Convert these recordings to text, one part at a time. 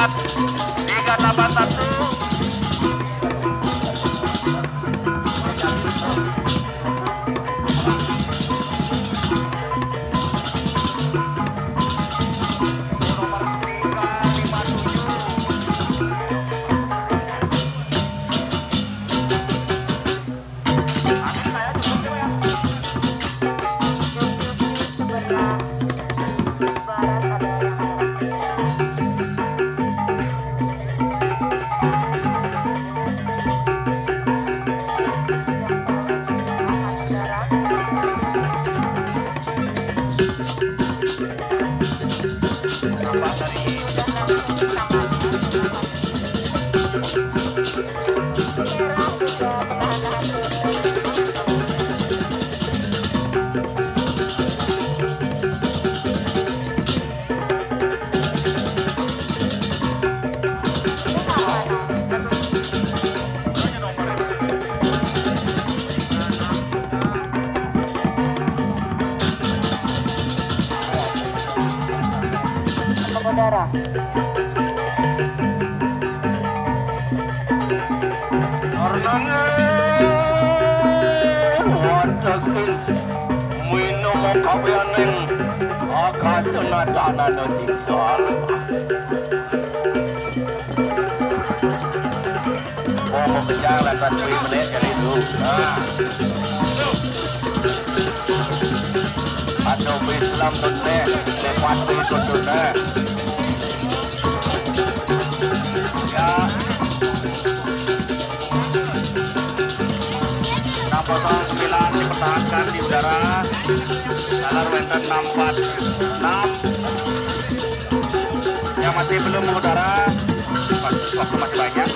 Semangat 381. Saudara. Minum kawianing akasenadana siksa. Mau berjalan 20 menit jadi itu. Atau Islam dunia lepas itu dunia. Ya. 609 dipertahankan di udara. Dalam wenten 646. Yang masih belum mengudara, waktu masih banyak.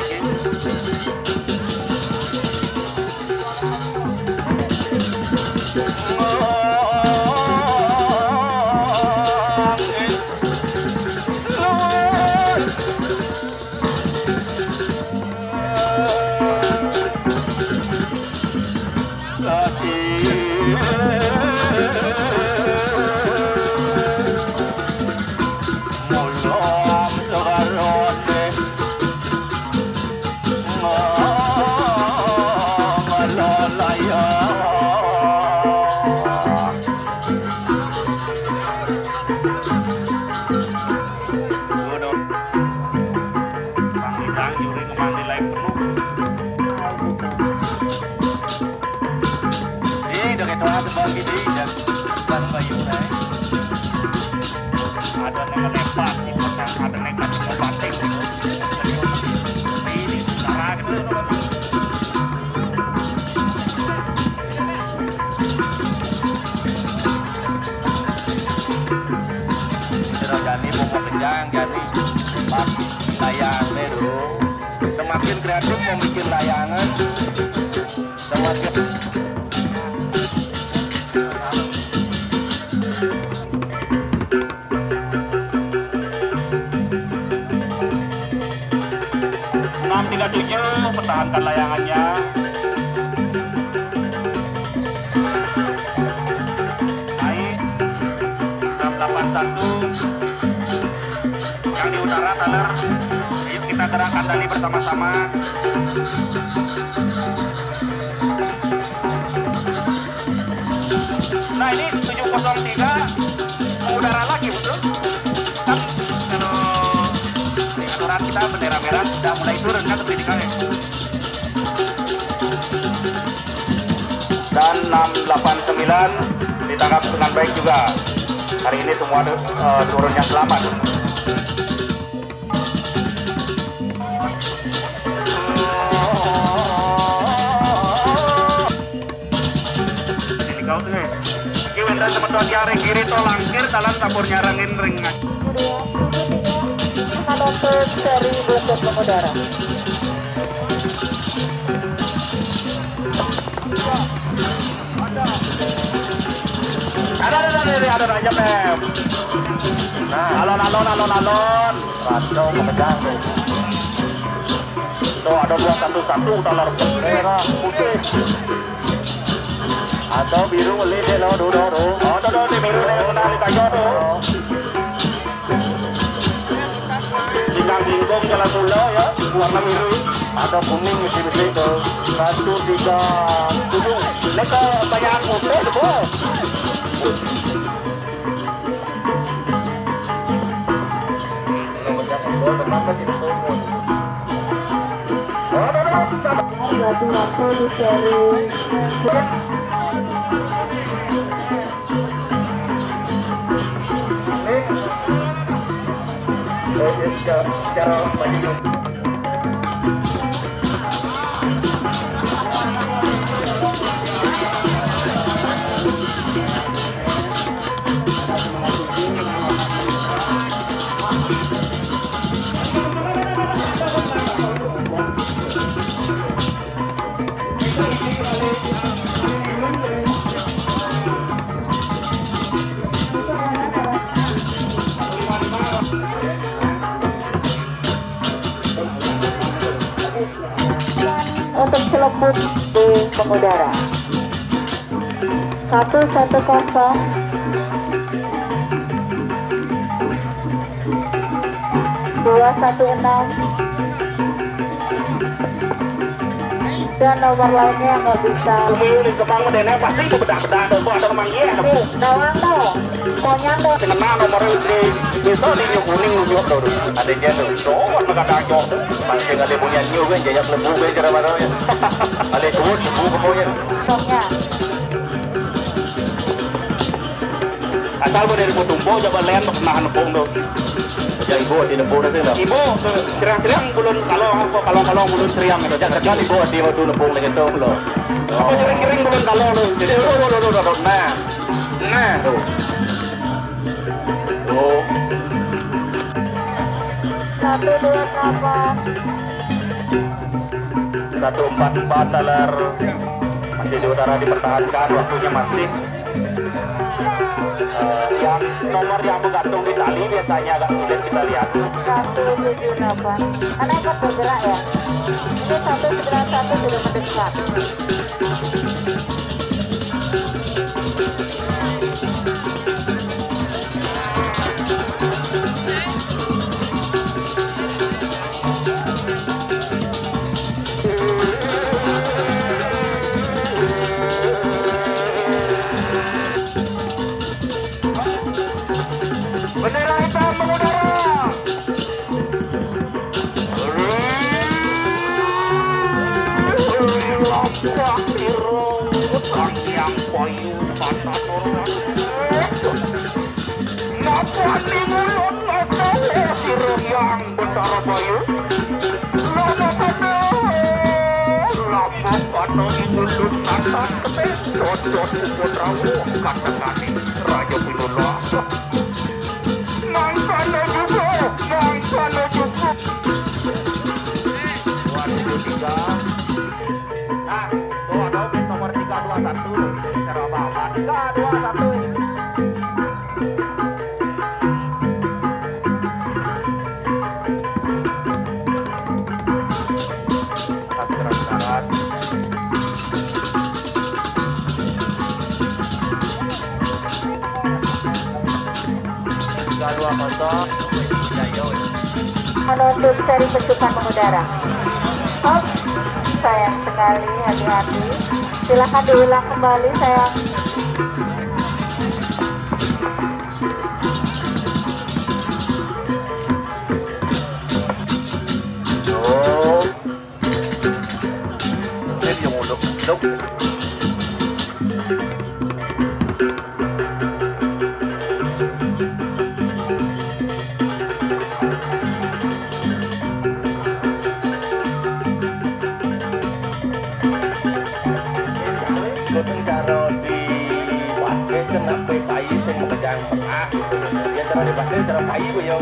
Jadi layang itu semakin kreatif mau bikin layangan semakin .637 pertahankan layangannya. Naik 681 yang di utara Taler. Yuk kita gerakan tali bersama-sama. Nah ini 703 mengudara lagi betul. Kan kalau di aturan kita bendera merah sudah mulai turun kan pendidikannya. Dan 689 ditangkap dengan baik juga. Hari ini semua turunnya selamat. Dan teman-teman yang kiri to langkir dalam campur nyarangin ringan. Dokter dari Bukit Mengudara. Ada aja Pem. Nah, alon. Rado kepegang tuh. Tuh ada 211 dolar merah putih. Atau biru beli deh lo dulu. Oh, tuh di biru deh, nari kayo tuh. Di kambing warna biru, ada kuning di sini itu. 137. Mereka banyak putih tuh. Waktu di seri Cara maju. untuk celebut di pengudara 110 216 dan nomor lainnya yang nggak bisa. Di Kemang Medena pasti itu beda-beda tuh ada manggil Nih, nawang tuh, pokoknya tuh. dengan nomor di besok di kuning nyok tuh ada dia tuh soal megada nyok tuh masih nggak punya nyok kan jajak lebu kan cara mana ya ada tuh lebu pokoknya Pokoknya. asal dari tumbo coba lain untuk nahan nepung tuh jadi ibu di nepung itu sih ibu cerang-cerang belum kalau belum seriam itu jangan sekali ibu di waktu nepung lagi tuh lo apa kering-kering belum kalau lo jadi lo nah tuh tuh 144 dalar masih di utara dipertahankan waktunya masih yang nomor yang menggantung di tali biasanya agak sulit kita lihat 178 karena ikut bergerak ya ini 191 sudah mendekat bendera hitam mengudara yang payu patah turun napa di mulut napa sirung yang bendera payu lama pada di mulut atas dot putramu katakan raja Pinula Mangsana juga 223 nah tuh ada obit nomor 321 cara apa 321 ini darat 320 menuntut seri pecukan mengudara. Oh, sayang sekali, hati-hati. Silakan diulang kembali, sayang. Oh, ini yang muluk. Cara di pasir kena payi sing mengejar pernah dia cara di pasir cara payi gue ya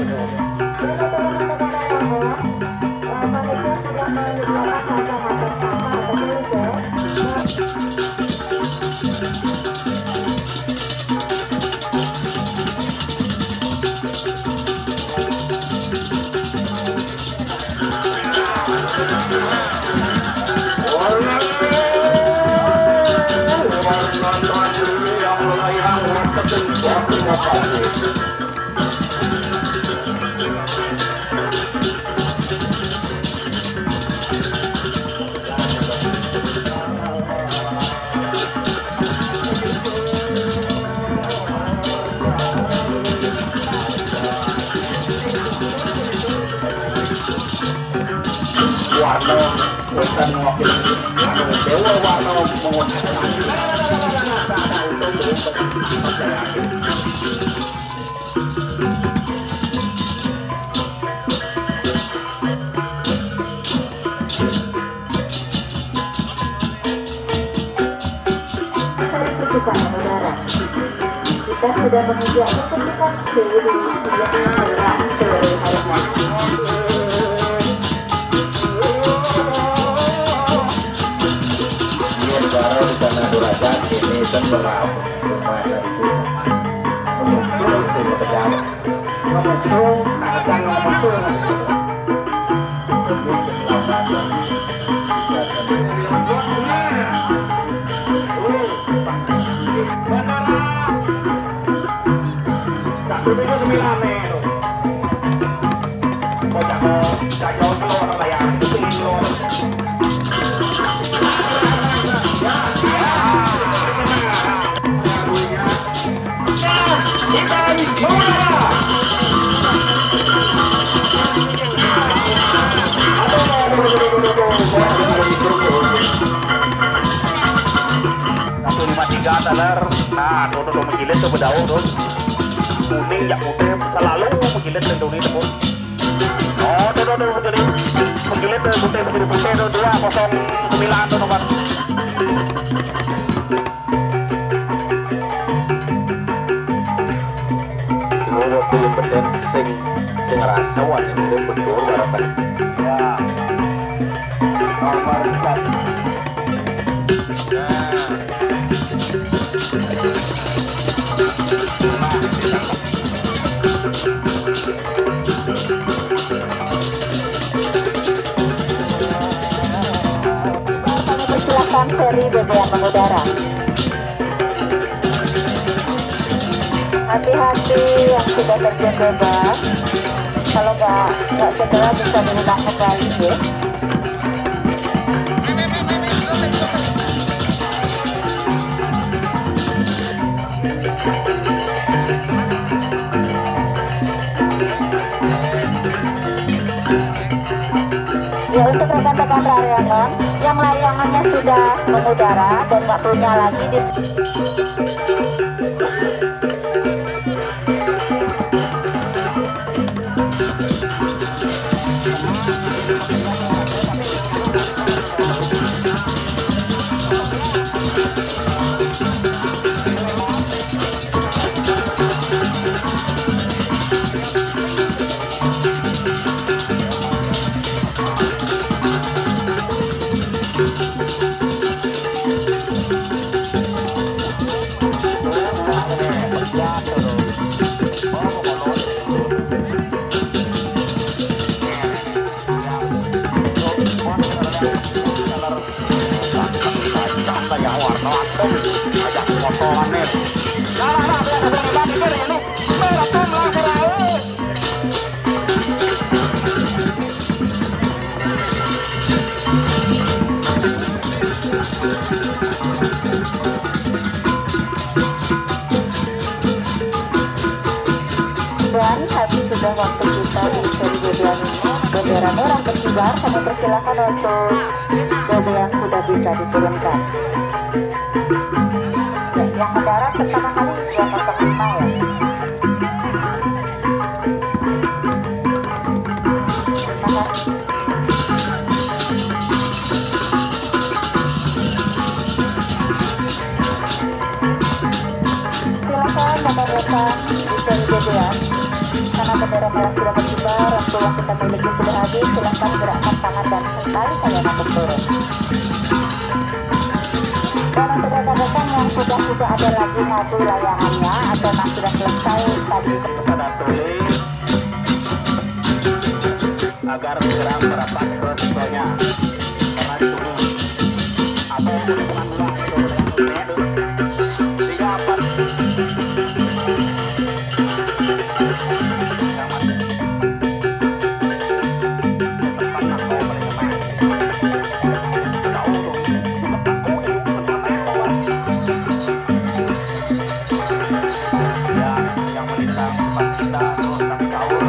warna bukan wakil dewa warna menguasai kita sudah menginjak ketika sendiri sejak menyerang seluruh harinya. Ini baru di sana derajat ini tempat rumah dari muncul sini terjadi muncul akan muncul nah, tuh menggilid tuh bedau tuh kuning ya putih selalu menggilid lindungi tuh oh tuh jadi menggilid putih tuh 209 tuh nomor waktu yang penting sing rasa wajib itu betul barapan ya nomor 1 persilakan seri BBM mengudara. Hati-hati yang sudah terjun bebas, kalau nggak cedera bisa diulang kembali ya. Ya, untuk rekan-rekan layangan yang layangannya sudah mengudara dan waktunya lagi di dan habis sudah waktu kita di seri BBM ini. Bendera merah berkibar, kami persilakan untuk BBM sudah bisa diturunkan. Ya, yang mendarat pertama kali 205 ya. Terima kasih. Silakan menemukan di seri BBM. Karena bendera merah sudah berkibar, waktu yang kita miliki sudah habis, silahkan gerakkan tangan dan kembali kalian untuk turun. Dan untuk rekan-rekan yang sudah ada lagi ngadu layangannya atau yang sudah selesai tadi kepada tulis agar segera merapat ke sekolahnya karena itu apa yang boleh menanggulah itu 34 yang melintang 4 kita terus kami sahur